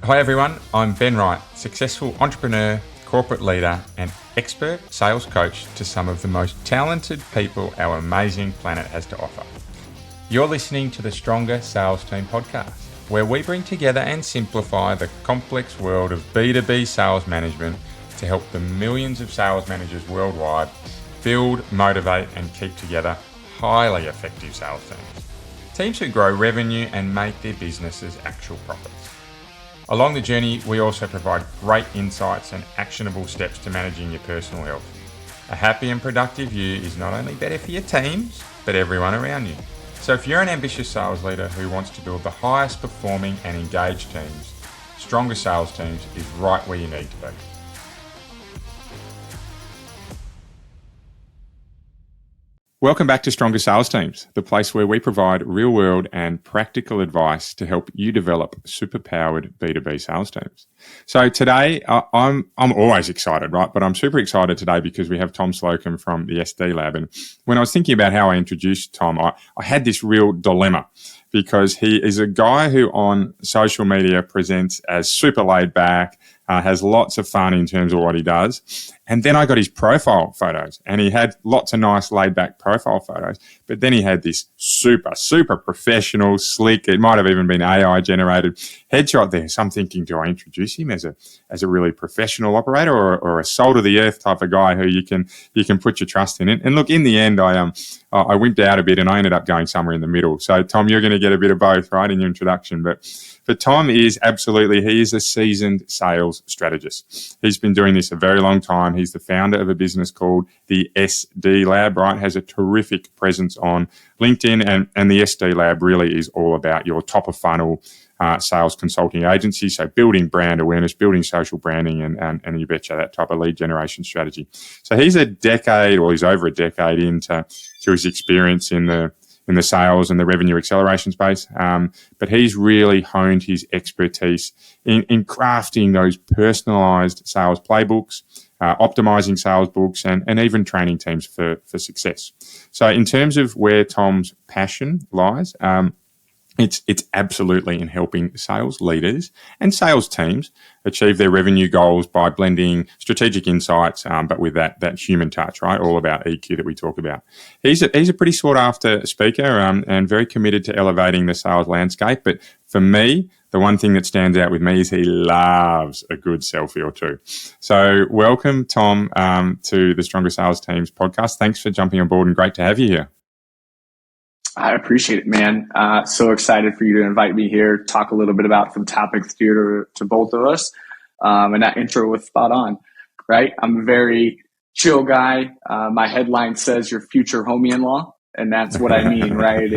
Hi everyone, I'm Ben Wright, successful entrepreneur, corporate leader and expert sales coach to some of the most talented people our amazing planet has to offer. You're listening to the Stronger Sales Team podcast, where we bring together and simplify the complex world of B2B sales management to help the millions of sales managers worldwide build, motivate and keep together highly effective sales teams. Teams who grow revenue and make their businesses actual profits. Along the journey, we also provide great insights and actionable steps to managing your personal health. A happy and productive you is not only better for your teams, but everyone around you. So if you're an ambitious sales leader who wants to build the highest performing and engaged teams, Stronger Sales Teams is right where you need to be. Welcome back to Stronger Sales Teams, the place where we provide real-world and practical advice to help you develop superpowered B2B sales teams. So today, I'm always excited, right? But I'm super excited today because we have Tom Slocum from the SD Lab. And when I was thinking about how I introduced Tom, I had this real dilemma because he is a guy who on social media presents as super laid back, has lots of fun in terms of what he does. And then I got his profile photos and he had lots of nice laid back profile photos. But then he had this super professional, slick, it might have even been AI generated headshot there. So I'm thinking, do I introduce him as a really professional operator or a soul to the earth type of guy who you can put your trust in? And look, in the end, I wimped out a bit and I ended up going somewhere in the middle. So Tom, you're going to get a bit of both, right, in your introduction. But Tom he is a seasoned sales strategist. He's been doing this a very long time. He's the founder of a business called the SD Lab, right? Has a terrific presence on LinkedIn. And the SD Lab really is all about your top of funnel sales consulting agency. So building brand awareness, building social branding, and you betcha that type of lead generation strategy. So he's over a decade into his experience in the sales and the revenue acceleration space. But he's really honed his expertise in crafting those personalized sales playbooks, optimizing sales books, and even training teams for success. So in terms of where Tom's passion lies, it's absolutely in helping sales leaders and sales teams achieve their revenue goals by blending strategic insights, but with that human touch, right? All about EQ that we talk about. He's a pretty sought after speaker, and very committed to elevating the sales landscape. But for me, the one thing that stands out with me is he loves a good selfie or two. So welcome, Tom, to the Stronger Sales Teams podcast. Thanks for jumping on board and great to have you here. I appreciate it, man. So excited for you to invite me here, talk a little bit about some topics dear to both of us. And that intro was spot on, right? I'm a very chill guy. My headline says your future homie-in-law. And that's what I mean, right?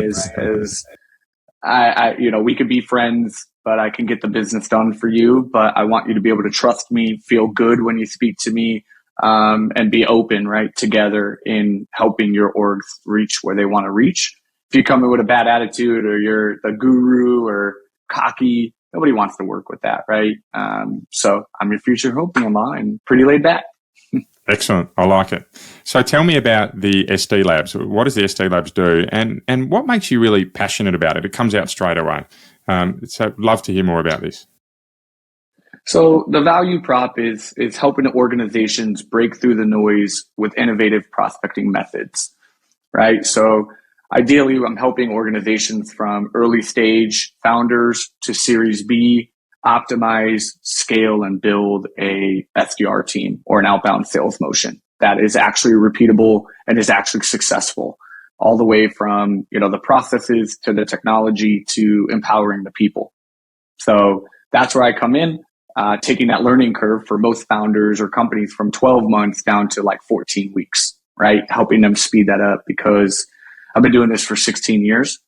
We could be friends, but I can get the business done for you. But I want you to be able to trust me, feel good when you speak to me, and be open, right? Together in helping your orgs reach where they want to reach. If you come in with a bad attitude or you're the guru or cocky, nobody wants to work with that, right? So I'm your future homie-in-law and pretty laid back. Excellent. I like it. So tell me about the SD Labs. What does the SD Labs do? And what makes you really passionate about it? It comes out straight away. So I'd love to hear more about this. So the value prop is helping organizations break through the noise with innovative prospecting methods, right? So ideally, I'm helping organizations from early stage founders to Series B optimize, scale, and build a SDR team or an outbound sales motion that is actually repeatable and is actually successful, all the way from the processes to the technology to empowering the people. So that's where I come in, taking that learning curve for most founders or companies from 12 months down to like 14 weeks, right? Helping them speed that up because I've been doing this for 16 years.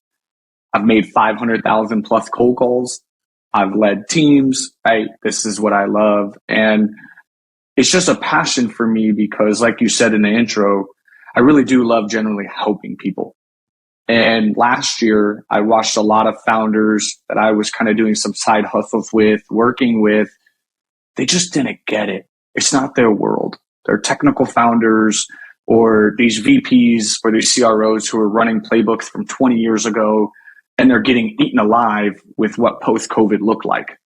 I've made 500,000 plus cold calls. I've led teams, right? This is what I love. And it's just a passion for me because like you said in the intro, I really do love generally helping people. And last year, I watched a lot of founders that I was kind of doing some side hustles with, working with. They just didn't get it. It's not their world. They're technical founders or these VPs or these CROs who are running playbooks from 20 years ago, and they're getting eaten alive with what post-COVID looked like.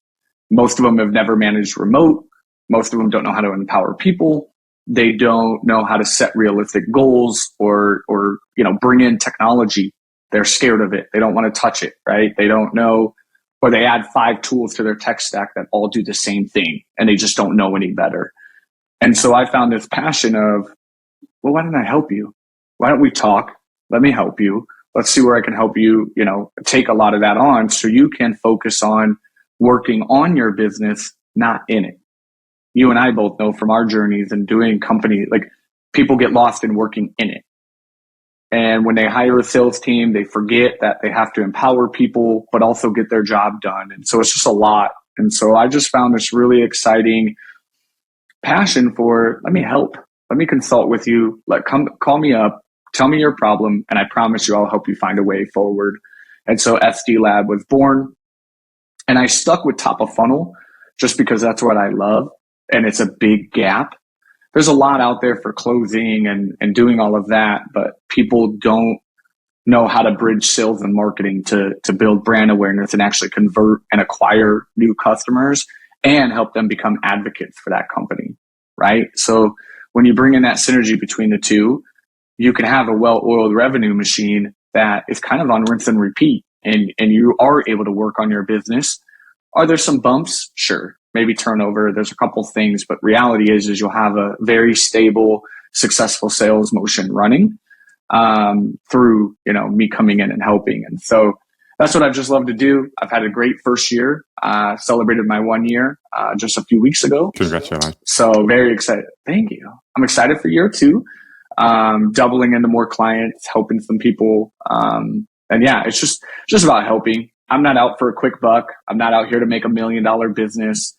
Most of them have never managed remote. Most of them don't know how to empower people. They don't know how to set realistic goals or bring in technology. They're scared of it. They don't want to touch it, right? They don't know, or they add 5 tools to their tech stack that all do the same thing, and they just don't know any better. And so I found this passion of, well, why don't I help you? Why don't we talk? Let me help you. Let's see where I can help you, take a lot of that on so you can focus on working on your business, not in it. You and I both know from our journeys and doing company, like people get lost in working in it. And when they hire a sales team, they forget that they have to empower people, but also get their job done. And so it's just a lot. And so I just found this really exciting passion for, let me help. Let me consult with you. Call me up, tell me your problem, and I promise you I'll help you find a way forward. And so SD Lab was born. And I stuck with top of funnel just because that's what I love. And it's a big gap. There's a lot out there for closing and doing all of that, but people don't know how to bridge sales and marketing to build brand awareness and actually convert and acquire new customers and help them become advocates for that company, right? So when you bring in that synergy between the two, you can have a well-oiled revenue machine that is kind of on rinse and repeat, and you are able to work on your business. Are there some bumps? Sure. Maybe turnover. There's a couple things, but reality is you'll have a very stable, successful sales motion running through, me coming in and helping. And so that's what I've just loved to do. I've had a great first year. Celebrated my 1 year just a few weeks ago. Congratulations. So very excited. Thank you. I'm excited for year 2. Doubling into more clients, helping some people. And yeah, it's just about helping. I'm not out for a quick buck. I'm not out here to make $1 million business.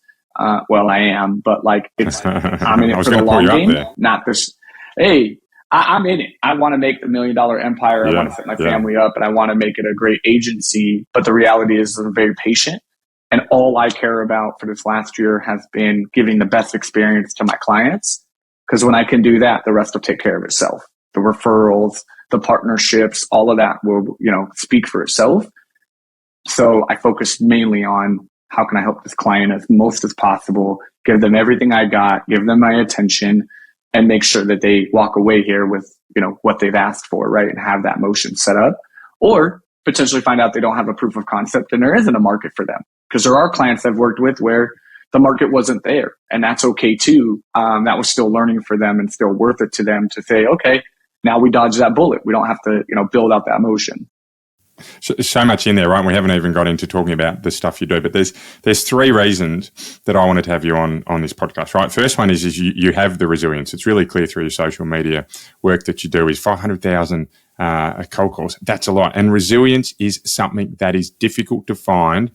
Well, I am, but I'm in it for the long game, not this. Hey, I'm in it. I want to make the $1 million empire. I want to set my family up, and I want to make it a great agency. But the reality is I'm very patient, and all I care about for this last year has been giving the best experience to my clients. Because when I can do that, the rest will take care of itself. The referrals, the partnerships, all of that will, speak for itself. So I focus mainly on how can I help this client as most as possible, give them everything I got, give them my attention, and make sure that they walk away here with, what they've asked for, right? And have that motion set up, or potentially find out they don't have a proof of concept and there isn't a market for them. Because there are clients I've worked with where the market wasn't there, and that's okay too. That was still learning for them and still worth it to them to say, okay, now we dodge that bullet. We don't have to, build out that motion. So much in there, right? We haven't even got into talking about the stuff you do, but there's 3 reasons that I wanted to have you on this podcast, right? First one is you have the resilience. It's really clear through your social media work that you do is 500,000 cold calls. That's a lot. And resilience is something that is difficult to find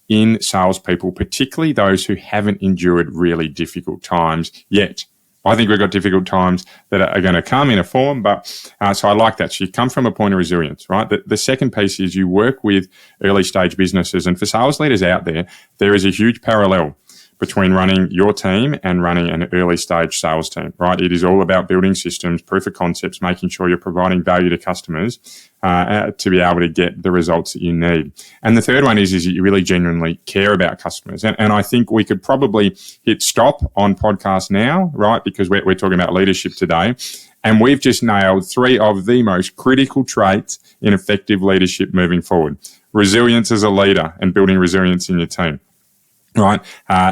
in salespeople, particularly those who haven't endured really difficult times yet. I think we've got difficult times that are going to come in a form, but so I like that. So you come from a point of resilience, right? The second piece is you work with early stage businesses, and for sales leaders out there is a huge parallel between running your team and running an early stage sales team, right? It is all about building systems, proof of concepts, making sure you're providing value to customers to be able to get the results that you need. And the third one is that you really genuinely care about customers. And I think we could probably hit stop on podcast now, right? Because we're talking about leadership today. And we've just nailed 3 of the most critical traits in effective leadership moving forward. Resilience as a leader and building resilience in your team. Right,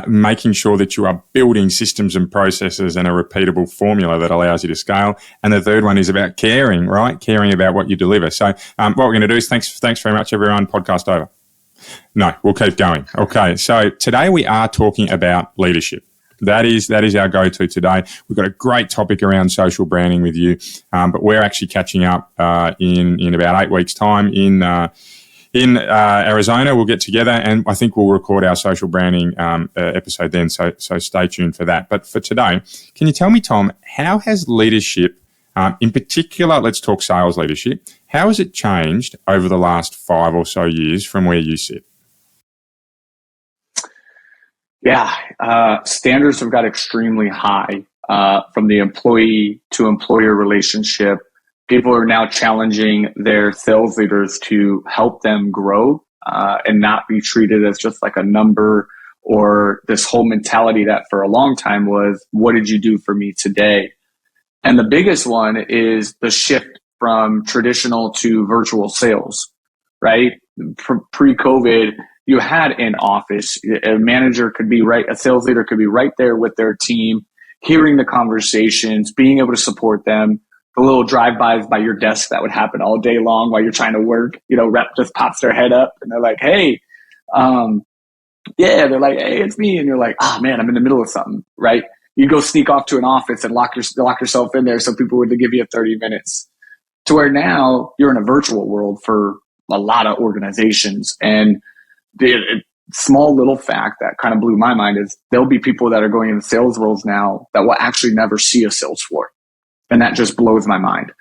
making sure that you are building systems and processes and a repeatable formula that allows you to scale. And the third one is about caring, right? Caring about what you deliver. So what we're going to do is thanks very much, everyone. Podcast over. No, we'll keep going. Okay, so today we are talking about leadership. That is our go-to today. We've got a great topic around social branding with you, but we're actually catching up in about 8 weeks' time in Arizona. We'll get together, and I think we'll record our social branding episode then, so stay tuned for that. But for today, can you tell me, Tom, how has leadership, in particular, let's talk sales leadership, how has it changed over the last 5 or so years from where you sit? Yeah, standards have got extremely high from the employee to employer relationship. People are now challenging their sales leaders to help them grow and not be treated as just like a number or this whole mentality that for a long time was, what did you do for me today? And the biggest one is the shift from traditional to virtual sales, right? Pre-COVID, you had an office. A manager could be right, a sales leader could be right there with their team, hearing the conversations, being able to support them. The little drive-bys by your desk that would happen all day long while you're trying to work, rep just pops their head up and they're like, hey, they're like, hey, it's me. And you're like, oh man, I'm in the middle of something, right? You go sneak off to an office and lock yourself in there so people would give you 30 minutes. To where now you're in a virtual world for a lot of organizations. And the small little fact that kind of blew my mind is there'll be people that are going into sales roles now that will actually never see a sales floor. And that just blows my mind.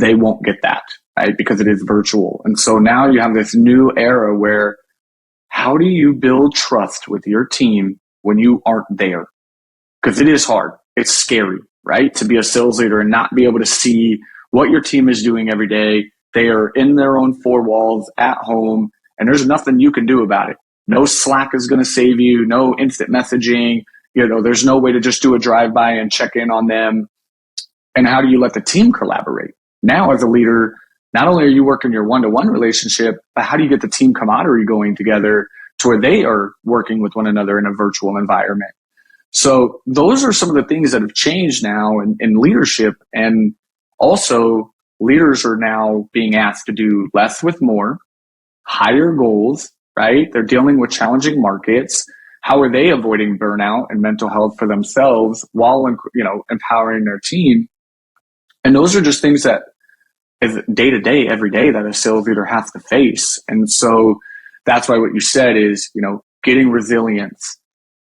They won't get that, right? Because it is virtual. And so now you have this new era where how do you build trust with your team when you aren't there? Because it is hard. It's scary, right? To be a sales leader and not be able to see what your team is doing every day. They are in their own four walls at home, and there's nothing you can do about it. No Slack is going to save you. No instant messaging. There's no way to just do a drive-by and check in on them. And how do you let the team collaborate? Now, as a leader, not only are you working your one-to-one relationship, but how do you get the team camaraderie going together to where they are working with one another in a virtual environment? So those are some of the things that have changed now in leadership. And also, leaders are now being asked to do less with more, higher goals, right? They're dealing with challenging markets. How are they avoiding burnout and mental health for themselves while, empowering their team? And those are just things that is day to day, every day that a sales leader has to face. And so that's why what you said is, getting resilience,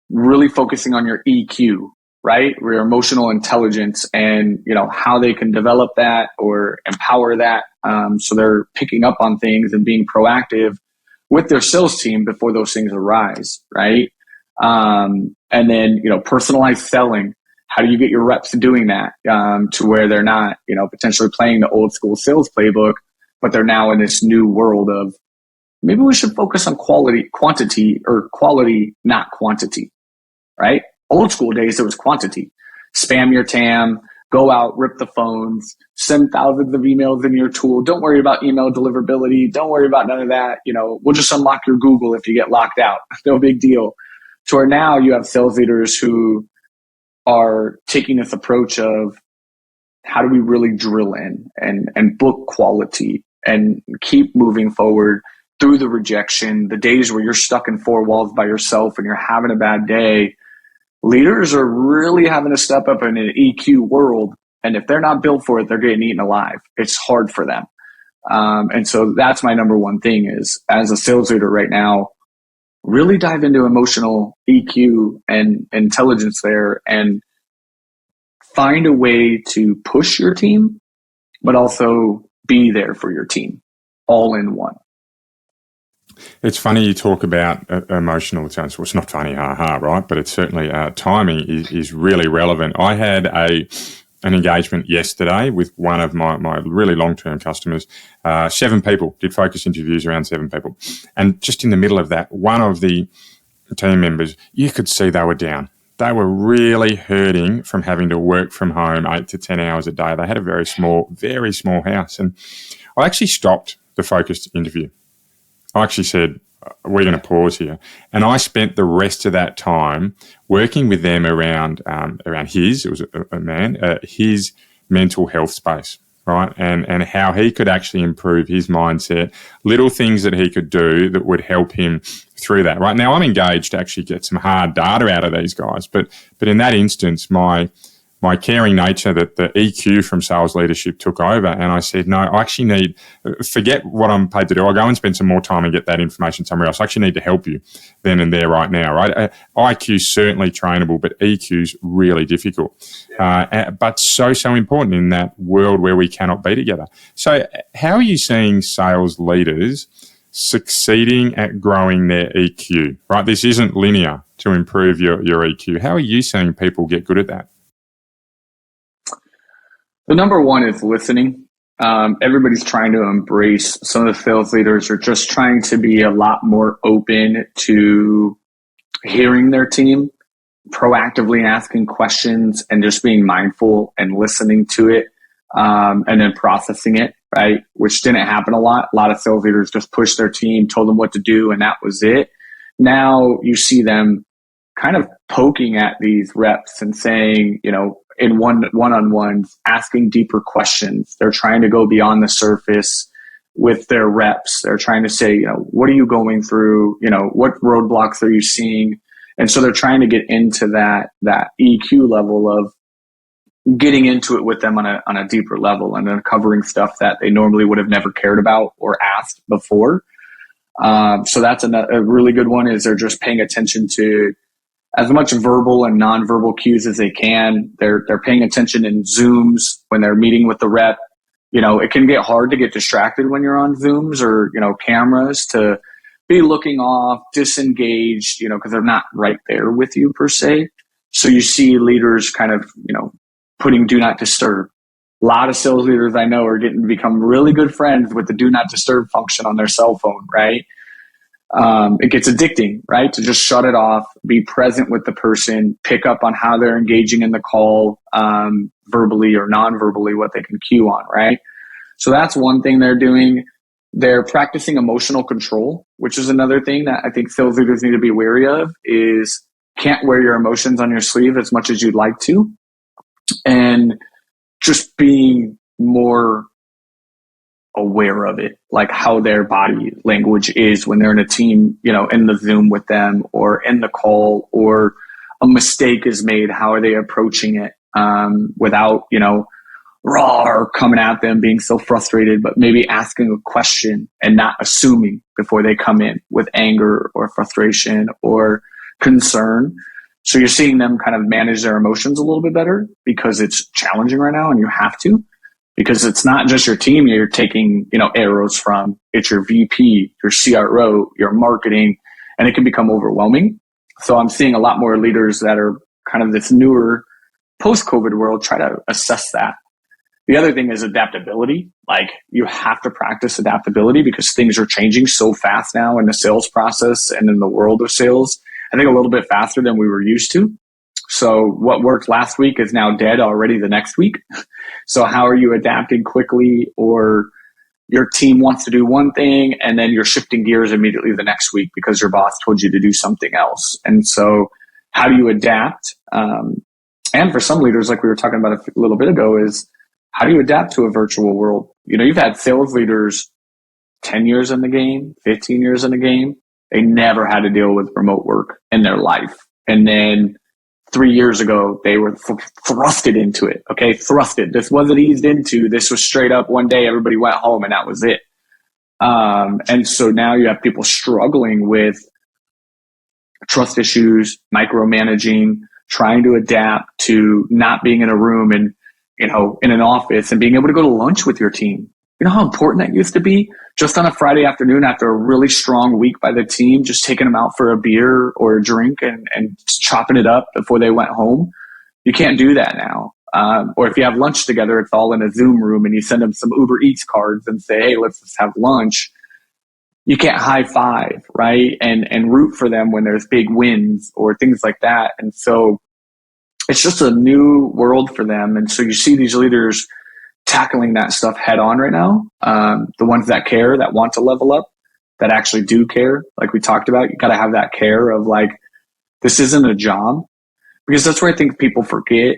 really focusing on your EQ, right? Your emotional intelligence and, how they can develop that or empower that. So they're picking up on things and being proactive with their sales team before those things arise, right? And then, personalized selling. How do you get your reps doing that to where they're not, potentially playing the old school sales playbook, but they're now in this new world of maybe we should focus on quantity, not quantity, right? Old school days, there was quantity. Spam your TAM, go out, rip the phones, send thousands of emails in your tool. Don't worry about email deliverability. Don't worry about none of that. We'll just unlock your Google if you get locked out. No big deal. To where now you have sales leaders who are taking this approach of how do we really drill in and book quality and keep moving forward through the rejection, the days where you're stuck in four walls by yourself and you're having a bad day. Leaders are really having to step up in an EQ world. And if they're not built for it, they're getting eaten alive. It's hard for them. And so that's my number one thing is as a sales leader right now, really dive into emotional EQ and intelligence there and find a way to push your team, but also be there for your team all in one. It's funny you talk about emotional intelligence. Well, it's not funny, right? But it's certainly timing is really relevant. I had an engagement yesterday with one of my really long-term customers. 7 people, did focus interviews around 7 people. And just in the middle of that, one of the team members, you could see they were down. They were really hurting from having to work from home 8 to 10 hours a day. They had a very small house. And I actually stopped the focused interview. I actually said, we're going to pause here. And I spent the rest of that time working with them around it was a man, his mental health space, right? And how he could actually improve his mindset, little things that he could do that would help him through that, right? Now, I'm engaged to actually get some hard data out of these guys. But in that instance, my caring nature, that the EQ from sales leadership took over. And I said, no, I actually forget what I'm paid to do. I'll go and spend some more time and get that information somewhere else. I actually need to help you then and there right now, right? IQ's certainly trainable, but EQ's really difficult. But so important in that world where we cannot be together. So how are you seeing sales leaders succeeding at growing their EQ, right? This isn't linear to improve your EQ. How are you seeing people get good at that? The number one is listening. Everybody's trying to embrace. Some of the sales leaders are just trying to be a lot more open to hearing their team, proactively asking questions, and just being mindful and listening to it, and then processing it, right? Which didn't happen a lot. A lot of sales leaders just pushed their team, told them what to do, and that was it. Now you see them kind of poking at these reps and saying, in one-on-ones, asking deeper questions. They're trying to go beyond the surface with their reps. They're trying to say, what are you going through? What roadblocks are you seeing? And so they're trying to get into that EQ level of getting into it with them on a deeper level and uncovering stuff that they normally would have never cared about or asked before. So that's a really good one, is they're just paying attention to as much verbal and nonverbal cues as they can. They're paying attention in Zooms when they're meeting with the rep. It can get hard to get distracted when you're on Zooms or, cameras, to be looking off, disengaged, because they're not right there with you per se. So you see leaders kind of, putting do not disturb. A lot of sales leaders I know are getting to become really good friends with the do not disturb function on their cell phone, right? It gets addicting, right? To just shut it off, be present with the person, pick up on how they're engaging in the call, verbally or non-verbally, what they can cue on, right? So that's one thing they're doing. They're practicing emotional control, which is another thing that I think sales leaders need to be wary of, is can't wear your emotions on your sleeve as much as you'd like to. And just being more aware of it, like how their body language is when they're in a team, in the Zoom with them or in the call, or a mistake is made, how are they approaching it, without, raw or coming at them being so frustrated, but maybe asking a question and not assuming before they come in with anger or frustration or concern. So you're seeing them kind of manage their emotions a little bit better, because it's challenging right now and you have to. Because it's not just your team you're taking, arrows from. It's your VP, your CRO, your marketing, and it can become overwhelming. So I'm seeing a lot more leaders that are kind of this newer post-COVID world try to assess that. The other thing is adaptability. Like, you have to practice adaptability because things are changing so fast now in the sales process and in the world of sales. I think a little bit faster than we were used to. So what worked last week is now dead already the next week. So how are you adapting quickly? Or your team wants to do one thing and then you're shifting gears immediately the next week because your boss told you to do something else. And so how do you adapt? And for some leaders, like we were talking about a little bit ago, is how do you adapt to a virtual world? You've had sales leaders 10 years in the game, 15 years in the game. They never had to deal with remote work in their life. And then 3 years ago, they were thrusted into it. Okay, thrusted. This wasn't eased into. This was straight up one day, everybody went home and that was it. And so now you have people struggling with trust issues, micromanaging, trying to adapt to not being in a room and, in an office, and being able to go to lunch with your team. You know how important that used to be? Just on a Friday afternoon after a really strong week by the team, just taking them out for a beer or a drink and chopping it up before they went home. You can't do that now. Or if you have lunch together, it's all in a Zoom room and you send them some Uber Eats cards and say, hey, let's just have lunch. You can't high five, right? And root for them when there's big wins or things like that. And so it's just a new world for them. And so you see these leaders tackling that stuff head on right now. The ones that care, that want to level up, that actually do care. Like we talked about, you got to have that care of like, this isn't a job, because that's where I think people forget.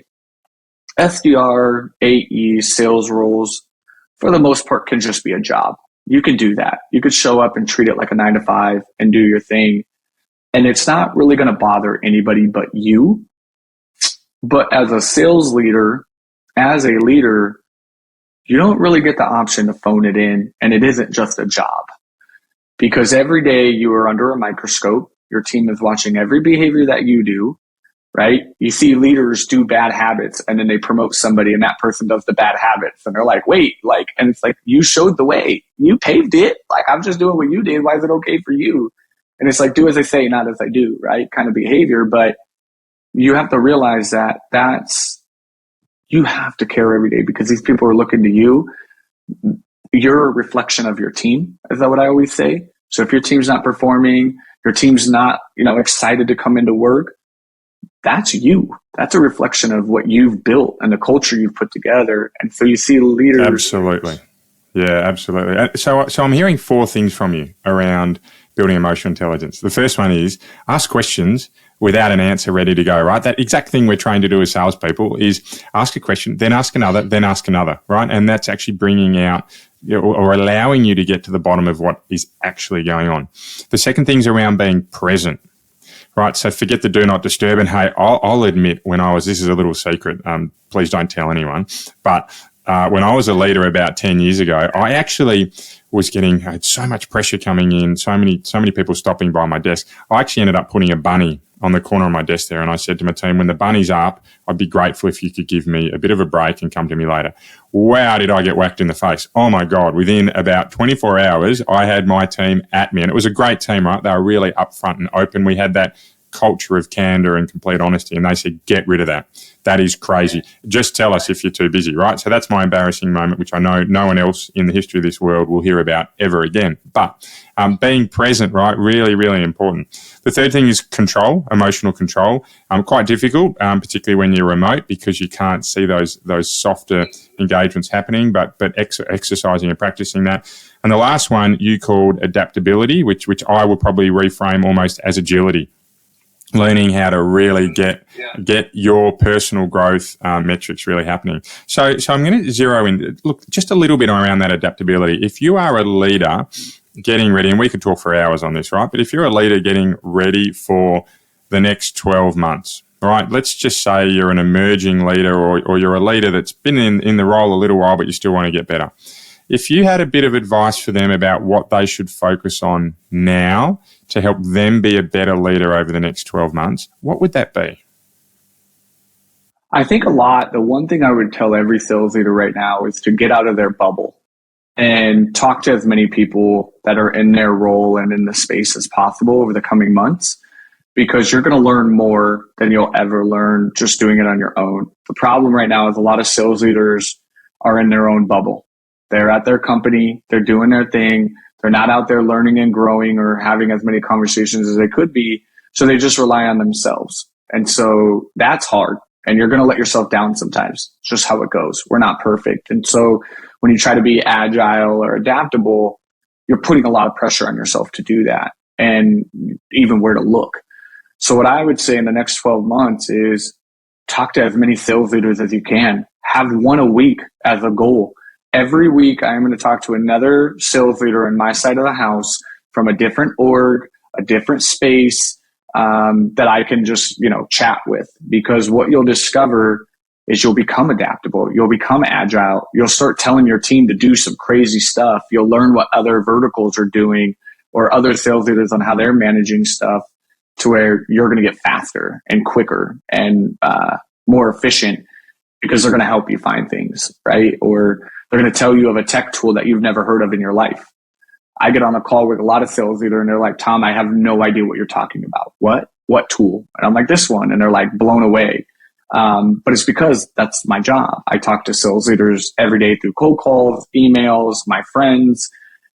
SDR, AE, sales roles, for the most part, can just be a job. You can do that. You could show up and treat it like a 9 to 5 and do your thing. And it's not really going to bother anybody but you. But as a sales leader, as a leader, you don't really get the option to phone it in, and it isn't just a job. Because every day you are under a microscope, your team is watching every behavior that you do, right? You see leaders do bad habits, and then they promote somebody, and that person does the bad habits, and they're like, wait, and it's like, you showed the way, you paved it, I'm just doing what you did, why is it okay for you? And it's like, do as I say, not as I do, right? Kind of behavior. But you have to realize that you have to care every day, because these people are looking to you. You're a reflection of your team. Is that what I always say? So if your team's not performing, your team's not, excited to come into work, that's you. That's a reflection of what you've built and the culture you've put together. And so you see leaders. Absolutely. Yeah, absolutely. So I'm hearing 4 things from you around building emotional intelligence. The first one is ask questions without an answer ready to go, right? That exact thing we're trained to do as salespeople is ask a question, then ask another, right? And that's actually bringing out or allowing you to get to the bottom of what is actually going on. The second thing is around being present. Right, so forget the do not disturb. And hey, I'll admit this is a little secret, please don't tell anyone, but when I was a leader about 10 years ago, I actually I had so much pressure coming in, so many people stopping by my desk. I actually ended up putting a bunny on the corner of my desk there, and I said to my team, when the bunny's up, I'd be grateful if you could give me a bit of a break and come to me later. Wow, did I get whacked in the face. Oh my God, within about 24 hours, I had my team at me, and it was a great team, right? They were really upfront and open. We had that culture of candor and complete honesty, and they said, get rid of that. That is crazy. Just tell us if you're too busy, right? So that's my embarrassing moment, which I know no one else in the history of this world will hear about ever again. But being present, right, really, really important. The third thing is control, emotional control. Quite difficult, particularly when you're remote, because you can't see those softer engagements happening, but exercising and practicing that. And the last one you called adaptability, which I would probably reframe almost as agility. Learning how to really get your personal growth metrics really happening. So I'm going to zero in, look, just a little bit around that adaptability. If you are a leader getting ready, and we could talk for hours on this, right? But if you're a leader getting ready for the next 12 months, right? Let's just say you're an emerging leader or you're a leader that's been in the role a little while, but you still want to get better. If you had a bit of advice for them about what they should focus on now to help them be a better leader over the next 12 months, what would that be? I think the one thing I would tell every sales leader right now is to get out of their bubble and talk to as many people that are in their role and in the space as possible over the coming months, because you're going to learn more than you'll ever learn just doing it on your own. The problem right now is a lot of sales leaders are in their own bubble. They're at their company, they're doing their thing, they're not out there learning and growing or having as many conversations as they could be, so they just rely on themselves. And so that's hard, and you're going to let yourself down sometimes. It's just how it goes. We're not perfect. And so when you try to be agile or adaptable, you're putting a lot of pressure on yourself to do that, and even where to look. So what I would say in the next 12 months is talk to as many sales leaders as you can. Have one a week as a goal. Every week, I am going to talk to another sales leader in my side of the house from a different org, a different space, that I can just, chat with. Because what you'll discover is you'll become adaptable. You'll become agile. You'll start telling your team to do some crazy stuff. You'll learn what other verticals are doing or other sales leaders on how they're managing stuff, to where you're going to get faster and quicker and more efficient, because they're going to help you find things, right? Or they're going to tell you of a tech tool that you've never heard of in your life. I get on a call with a lot of sales leaders and they're like, Tom, I have no idea what you're talking about. What tool? And I'm like, this one. And they're like blown away. But it's because that's my job. I talk to sales leaders every day through cold calls, emails, my friends.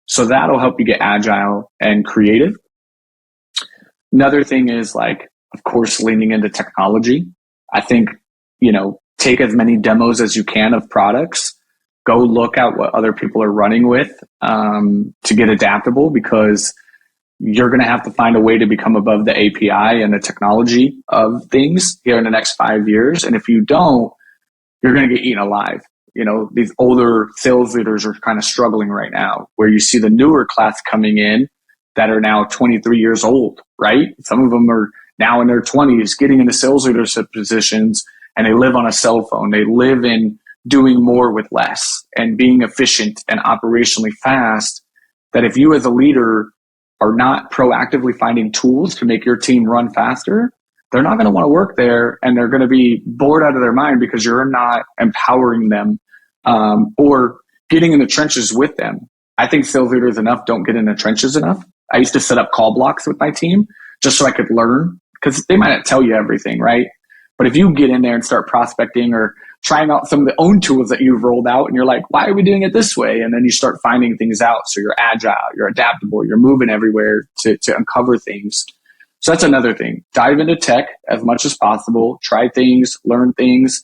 So that'll help you get agile and creative. Another thing is, of course, leaning into technology. I think, take as many demos as you can of products. Go look at what other people are running with to get adaptable, because you're going to have to find a way to become above the API and the technology of things here in the next 5 years. And if you don't, you're going to get eaten alive. These older sales leaders are kind of struggling right now, where you see the newer class coming in that are now 23 years old, right? Some of them are now in their 20s getting into sales leadership positions, and they live on a cell phone. They live in doing more with less and being efficient and operationally fast, that if you as a leader are not proactively finding tools to make your team run faster, they're not going to want to work there, and they're going to be bored out of their mind because you're not empowering them or getting in the trenches with them. I think sales leaders don't get in the trenches enough. I used to set up call blocks with my team just so I could learn, because they might not tell you everything, right? But if you get in there and start prospecting or trying out some of the own tools that you've rolled out and you're like, why are we doing it this way? And then you start finding things out. So you're agile, you're adaptable, you're moving everywhere to uncover things. So that's another thing. Dive into tech as much as possible, try things, learn things,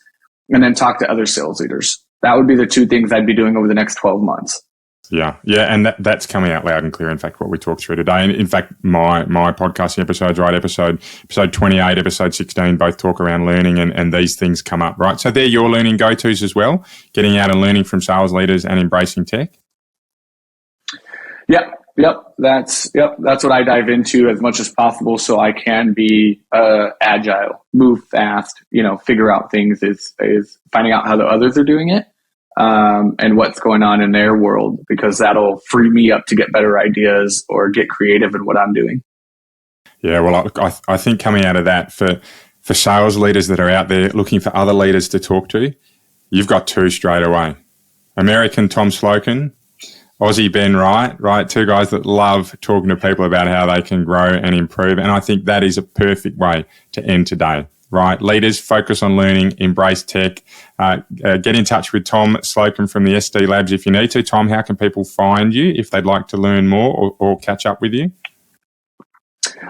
and then talk to other sales leaders. That would be the two things I'd be doing over the next 12 months. Yeah, and that's coming out loud and clear. In fact, what we talked through today, and in fact, my podcasting episodes, right, episode 28, episode 16, both talk around learning, and these things come up, right? So they're your learning go-tos as well, getting out and learning from sales leaders and embracing tech. Yep. That's what I dive into as much as possible, so I can be agile, move fast, figure out things. Is finding out how the others are doing it. And what's going on in their world, because that'll free me up to get better ideas or get creative in what I'm doing. Yeah, well, I think coming out of that, for sales leaders that are out there looking for other leaders to talk to, you've got two straight away. American Tom Slocum, Aussie Ben Wright, right? Two guys that love talking to people about how they can grow and improve. And I think that is a perfect way to end today. Right, leaders, focus on learning, embrace tech. Get in touch with Tom Slocum from the SD Labs if you need to. Tom, how can people find you if they'd like to learn more or catch up with you?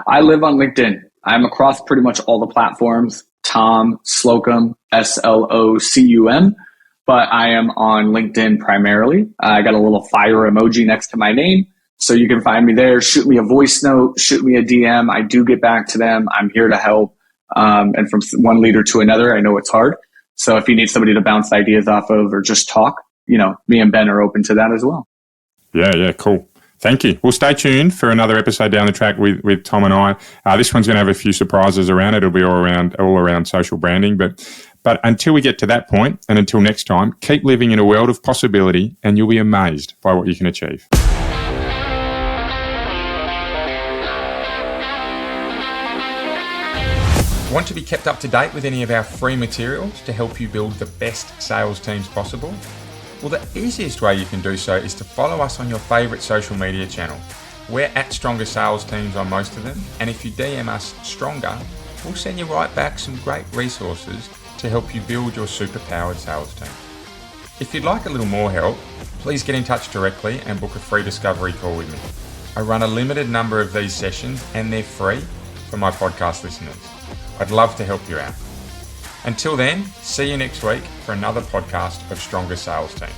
I live on LinkedIn. I'm across pretty much all the platforms. Tom Slocum, Slocum, but I am on LinkedIn primarily. I got a little fire emoji next to my name, so you can find me there. Shoot me a voice note, shoot me a DM. I do get back to them. I'm here to help. And from one leader to another, I know it's hard. So if you need somebody to bounce ideas off of or just talk, me and Ben are open to that as well. Yeah, cool. Thank you. Well, stay tuned for another episode down the track with Tom and I. This one's going to have a few surprises around it. It'll be all around social branding. But until we get to that point, and until next time, keep living in a world of possibility, and you'll be amazed by what you can achieve. Want to be kept up to date with any of our free materials to help you build the best sales teams possible? Well, the easiest way you can do so is to follow us on your favourite social media channel. We're at Stronger Sales Teams on most of them, and if you DM us Stronger, we'll send you right back some great resources to help you build your super-powered sales team. If you'd like a little more help, please get in touch directly and book a free discovery call with me. I run a limited number of these sessions, and they're free for my podcast listeners. I'd love to help you out. Until then, see you next week for another podcast of Stronger Sales Teams.